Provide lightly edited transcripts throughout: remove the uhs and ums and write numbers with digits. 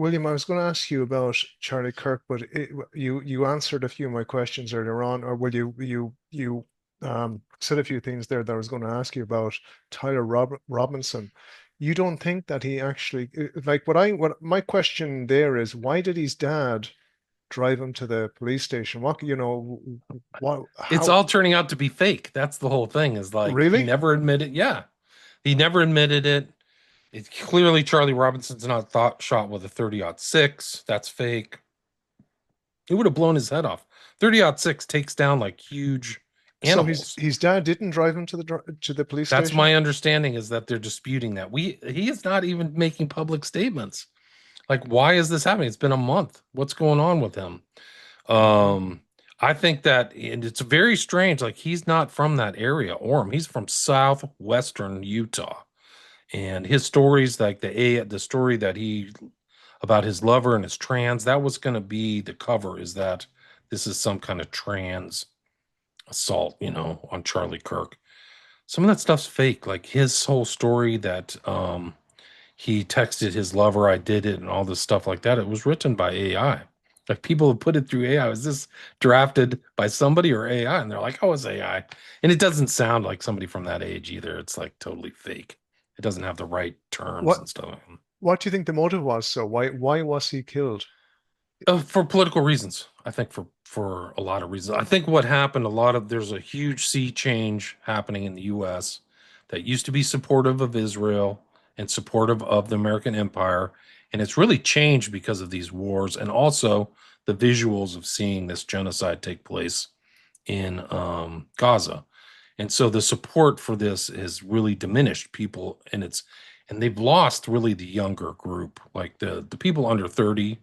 William, I was going to ask you about Charlie Kirk, but you answered a few of my questions earlier on, or will you said a few things there that I was going to ask you about Tyler Robinson. You don't think that he actually like what my question there is, why did his dad drive him to the police station? What, It's how all turning out to be fake. That's the whole thing, is like he really? never admitted. Yeah, he never admitted it. It's clearly Charlie Robinson's not shot with a 30-06. That's fake. He would have blown his head off. 30-06 takes down like huge So his animals. his dad didn't drive him to the police That's station? my understanding, is that they're disputing that. He is not even making public statements. Like, why is this happening? It's been a month. What's going on with him? Mhm. Um, I think that, and it's very strange. Like, he's not from that area, Orem. He's from southwestern Utah, and his stories, like the story that he about his lover and his trans, that was going to be the cover. Is that this is some kind of trans assault, on Charlie Kirk. Some of that stuff's fake. Like his whole story that he texted his lover, I did it, and all this stuff like that. It was written by AI. Like people have put it through AI. Was this drafted by somebody or AI? And they're like, oh, it's AI. And it doesn't sound like somebody from that age either. It's like totally fake. It doesn't have the right terms What and stuff. what do you think the motive was? So why was he killed? For political reasons, I think for a lot of reasons. I think what happened, there's a huge sea change happening in the U.S. that used to be supportive of Israel and supportive of the American empire, and it's really changed because of these wars and also the visuals of seeing this genocide take place in Gaza. And so the support for this has really diminished people, and they've lost really the younger group, like the people under 30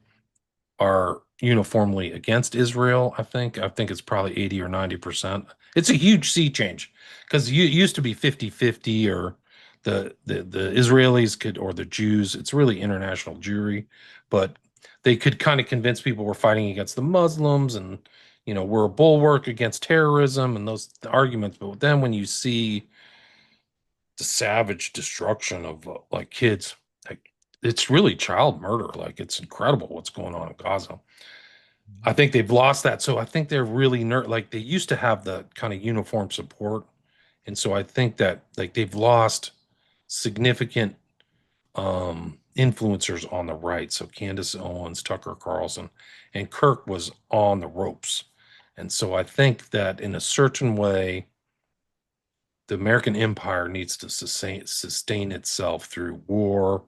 are uniformly against Israel. I think it's probably 80 or 90%. It's a huge sea change because it used to be 50-50, or the Israelis could, or the Jews. It's really international Jewry, but they could kind of convince people we're fighting against the Muslims, and we're a bulwark against terrorism and those arguments. But then when you see the savage destruction of like kids, like it's really child murder. Like it's incredible what's going on in Gaza. I think they've lost that. So I think they're really like they used to have the kind of uniform support. And so I think that like they've lost significant influencers on the right. So Candace Owens, Tucker Carlson, and Kirk was on the ropes. And so I think that in a certain way, the American empire needs to sustain itself through war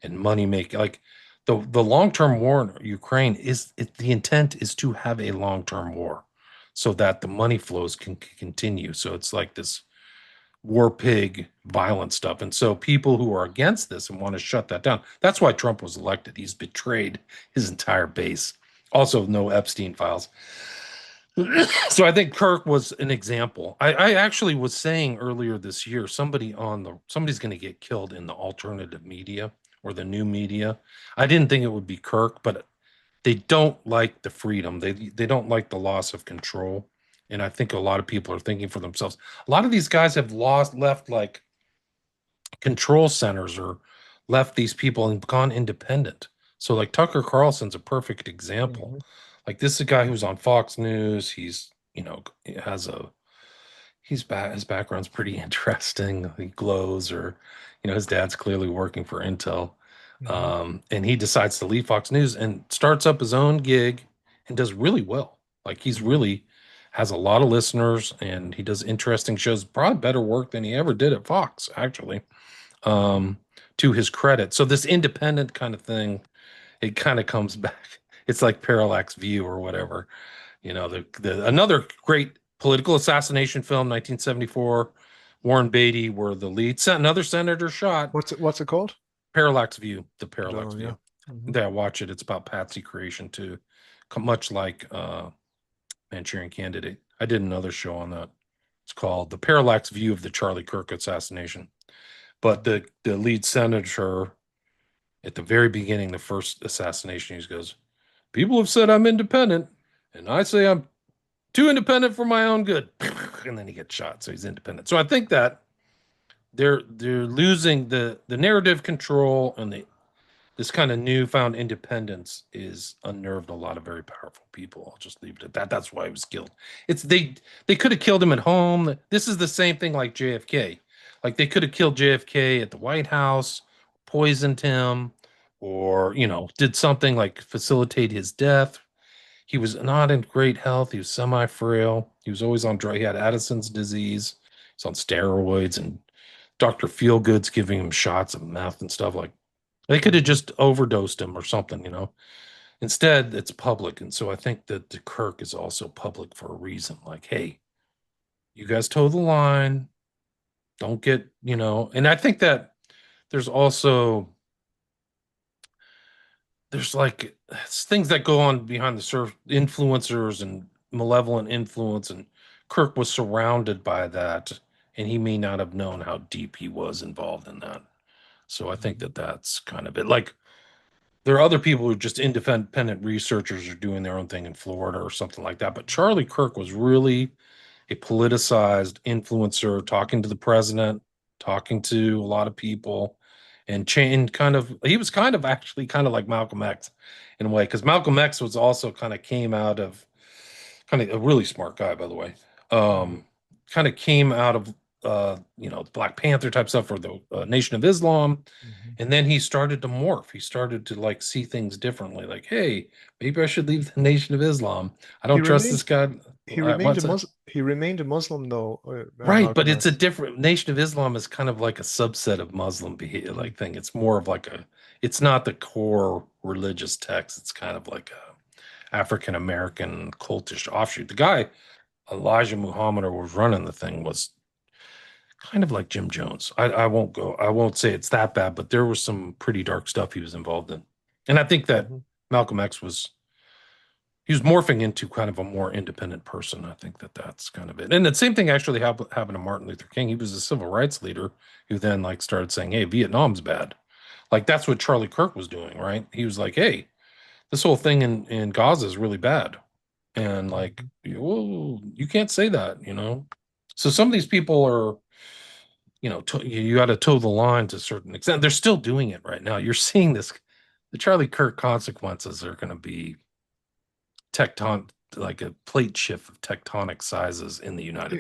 and money making. Like the long term war in Ukraine the intent is to have a long term war, so that the money flows can continue. So it's like this war pig violent stuff, and so people who are against this and want to shut that down. That's why Trump was elected. He's betrayed his entire base. Also, no Epstein files. So I think Kirk was an example. I actually was saying earlier this year, somebody's going to get killed in the alternative media or the new media. I didn't think it would be Kirk, but they don't like the freedom. They don't like the loss of control. And I think a lot of people are thinking for themselves. A lot of these guys have left like control centers, or left these people and gone independent. So like Tucker Carlson's a perfect example. Mhm. Like this is a guy who's on Fox News. He's, has his background's pretty interesting. He glows, or his dad's clearly working for Intel. Mhm. And he decides to leave Fox News and starts up his own gig and does really well. Like he's Mhm. really has a lot of listeners, and he does interesting shows, probably better work than he ever did at Fox, actually, um, to his credit. So this independent kind of thing, it kind of comes back. It's like Parallax View or whatever. The another great political assassination film, 1974, Warren Beatty, where the lead another senator shot. What's it called? Parallax View, the I don't Parallax know, yeah. View. Mhm. Yeah, watch it. It's about Patsy creation too, much like Manchurian Candidate. I did another show on that. It's called The Parallax View of the Charlie Kirk Assassination. But the lead senator at the very beginning, the first assassination, he goes, "People have said I'm independent, and I say I'm too independent for my own good." And then he gets shot, so he's independent. So I think that they're losing the narrative control and this kind of newfound independence is unnerved a lot of very powerful people. I'll just leave it at that. That's why he was killed. It's they could have killed him at home. This is the same thing like JFK. Like they could have killed JFK at the White House, poisoned him, or did something like facilitate his death. He was not in great health. He was semi-frail. He was always on drug. He had Addison's disease. He's on steroids, and Dr. Feelgood's giving him shots of meth and stuff. Like they could have just overdosed him or something. Instead, it's public. And so I think that the Kirk is also public for a reason. Like, hey, you guys toe the line. Don't and I think that there's also like things that go on behind the surface, influencers and malevolent influence, and Kirk was surrounded by that, and he may not have known how deep he was involved in that. So I think that that's kind of it. Like there are other people who are just independent researchers are doing their own thing in Florida or something like that. But Charlie Kirk was really a politicized influencer, talking to the president, talking to a lot of people, and he was kind of actually kind of like Malcolm X in a way, because Malcolm X was also kind of came out of kind of a really smart guy, by the way. Kind of came out of Black Panther type stuff, or the Nation of Islam. And then he started to morph. He started to like see things differently. Like, hey, maybe I should leave the Nation of Islam. I He don't trust remained this guy. he remained What's that? He remained a Muslim though, Right, but Malcolm it's a X. different Nation of Islam is kind of like a subset of Muslim behavior, like thing. It's more of like it's not the core religious text. It's kind of like a African American cultish offshoot. The guy Elijah Muhammad was running the thing was kind of like Jim Jones. I won't say it's that bad, but there was some pretty dark stuff he was involved in. And I think that Malcolm X he was morphing into kind of a more independent person. I think that that's kind of it. And the same thing actually happened to Martin Luther King. He was a civil rights leader who then like started saying, hey, Vietnam's bad. Like that's what Charlie Kirk was doing, right? He was like, hey, this whole thing in Gaza is really bad. And like, whoa, you can't say that. So some of these people are, you got to toe the line to a certain extent. They're still doing it right now. You're seeing this. The Charlie Kirk consequences are going to be like a plate shift of tectonic sizes in the United States.